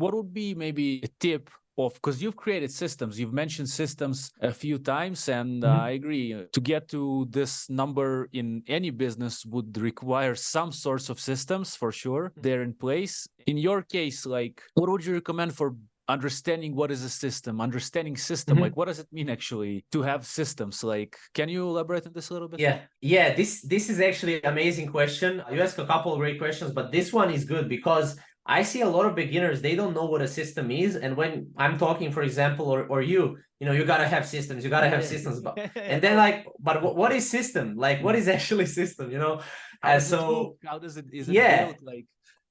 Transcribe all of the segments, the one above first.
what would be maybe a tip of, because you've created systems, you've mentioned systems a few times, and I agree, to get to this number in any business would require some sorts of systems for sure. They're in place. In your case, like, what would you recommend for understanding what is a system, understanding system? Like, what does it mean actually to have systems? Like, can you elaborate on this a little bit? Yeah, this is actually an amazing question. You ask a couple of great questions, but this one is good because I see a lot of beginners, they don't know what a system is. And when I'm talking, for example, or you gotta have systems, you gotta have systems. And then like, but what is system? Like, what is actually system, How does it look? How does it, is it built? Like,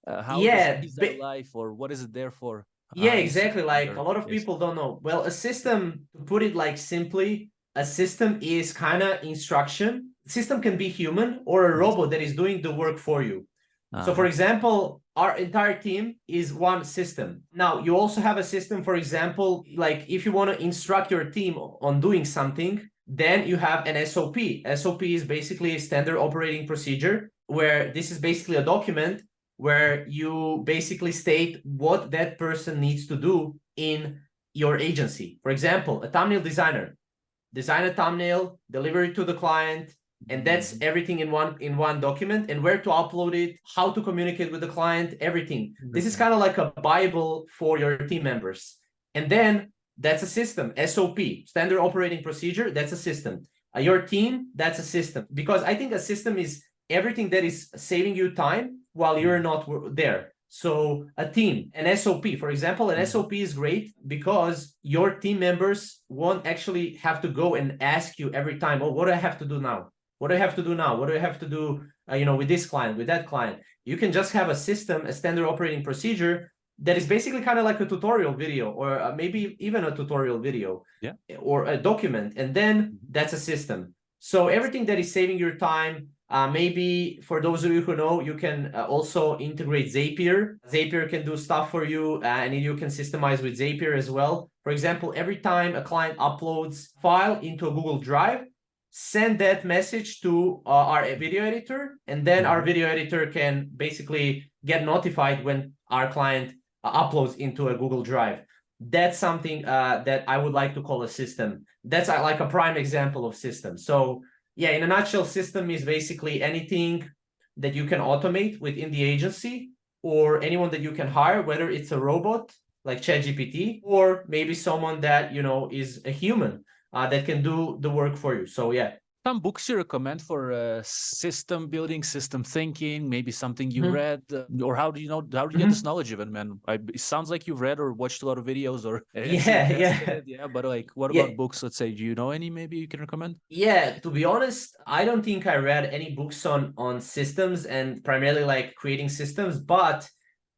how does it use our life, or what is it there for? Yeah, exactly. Like a lot of people don't know. Well, a system, to put it like simply, a system is kind of instruction. System can be human or a robot that is doing the work for you. So for example, our entire team is one system. Now, you also have a system, for example, like if you want to instruct your team on doing something, then you have an SOP. SOP is basically a standard operating procedure, where this is basically a document where you basically state what that person needs to do in your agency. For example, a thumbnail designer, design a thumbnail, deliver it to the client, and that's everything in one document, and where to upload it, how to communicate with the client, everything. This is kind of like a Bible for your team members. And then that's a system, SOP, standard operating procedure, that's a system. Your team, that's a system. Because I think a system is everything that is saving you time while you're not there. So a team, an SOP, for example, an SOP is great because your team members won't actually have to go and ask you every time, oh, what do I have to do now? What do I have to do now? What do I have to do, with this client, with that client? You can just have a system, a standard operating procedure that is basically kind of like a tutorial video, or maybe even a tutorial video, or a document, and then that's a system. So everything that is saving your time, maybe for those of you who know, you can also integrate Zapier. Zapier can do stuff for you, and you can systemize with Zapier as well. For example, every time a client uploads file into a Google Drive, send that message to our video editor, and then our video editor can basically get notified when our client uploads into a Google Drive. That's something that I would like to call a system. That's like a prime example of system. So yeah, in a nutshell, system is basically anything that you can automate within the agency, or anyone that you can hire, whether it's a robot like ChatGPT, or maybe someone that, is a human that can do the work for you. So yeah. Some books you recommend for system building, system thinking, maybe something you read, or how do you get this knowledge even, man? It sounds like you've read or watched a lot of videos, or yeah. But like, what about books? Let's say, do you know any maybe you can recommend? Yeah, to be honest, I don't think I read any books on systems and primarily like creating systems, but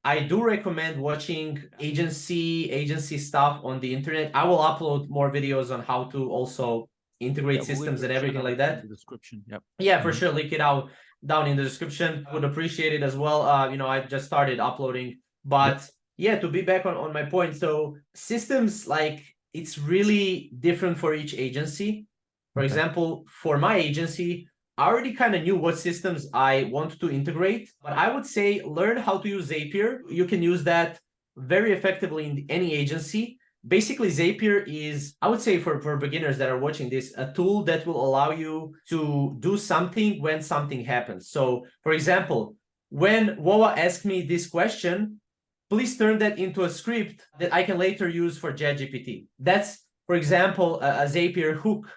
I do recommend watching agency stuff on the internet. I will upload more videos on how to also integrate systems and everything like that. In the description. Yeah, for sure. Link it out down in the description. I would appreciate it as well. I just started uploading, but yeah, to be back on my point. So systems, like, it's really different for each agency. For example, for my agency, I already kind of knew what systems I want to integrate, but I would say learn how to use Zapier. You can use that very effectively in any agency. Basically, Zapier is, I would say for beginners that are watching this, a tool that will allow you to do something when something happens. So, for example, when Vova asked me this question, please turn that into a script that I can later use for ChatGPT. That's, for example, a Zapier hook.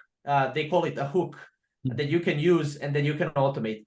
They call it a hook that you can use and then you can automate.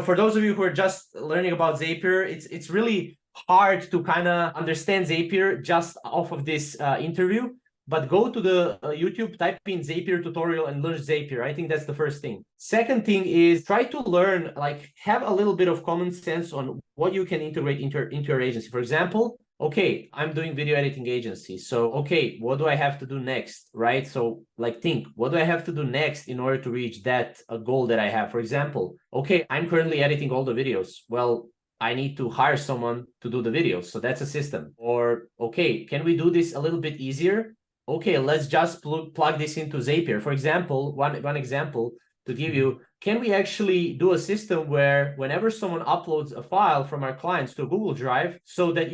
For those of you who are just learning about Zapier, it's really hard to kind of understand Zapier just off of this interview, but go to the YouTube, type in Zapier tutorial and learn Zapier. I think that's the first thing. Second thing is try to learn, like, have a little bit of common sense on what you can integrate into your agency. For example, okay, I'm doing video editing agency. So, okay, what do I have to do next, right? So like think, what do I have to do next in order to reach that goal that I have? For example, okay, I'm currently editing all the videos. Well, I need to hire someone to do the videos. So that's a system. Or, okay, can we do this a little bit easier? Okay, let's just plug this into Zapier. For example, one example to give you, can we actually do a system where whenever someone uploads a file from our clients to Google Drive, so that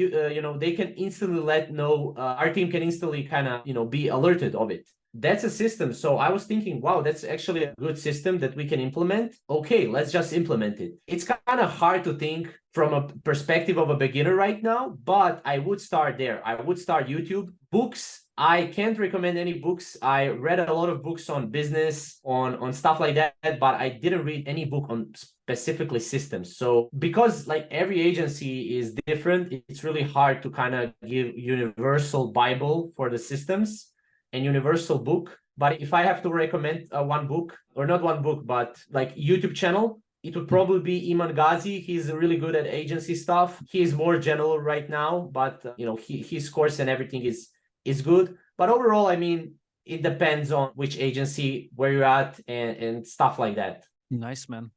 they can instantly know, our team can instantly kind of be alerted of it. That's a system. So I was thinking, wow, that's actually a good system that we can implement. Okay, let's just implement it. It's kind of hard to think from a perspective of a beginner right now, but I would start there. I would start YouTube. Books, I can't recommend any books. I read a lot of books on business, on stuff like that, but I didn't read any book on specifically systems. So because like every agency is different, it's really hard to kind of give universal Bible for the systems and universal book. But if I have to recommend one book, or not one book, but like YouTube channel, it would probably be Iman Gadzhi. He's really good at agency stuff. He is more general right now, but his course and everything is good. But overall, I mean, it depends on which agency, where you're at, and stuff like that. Nice, man.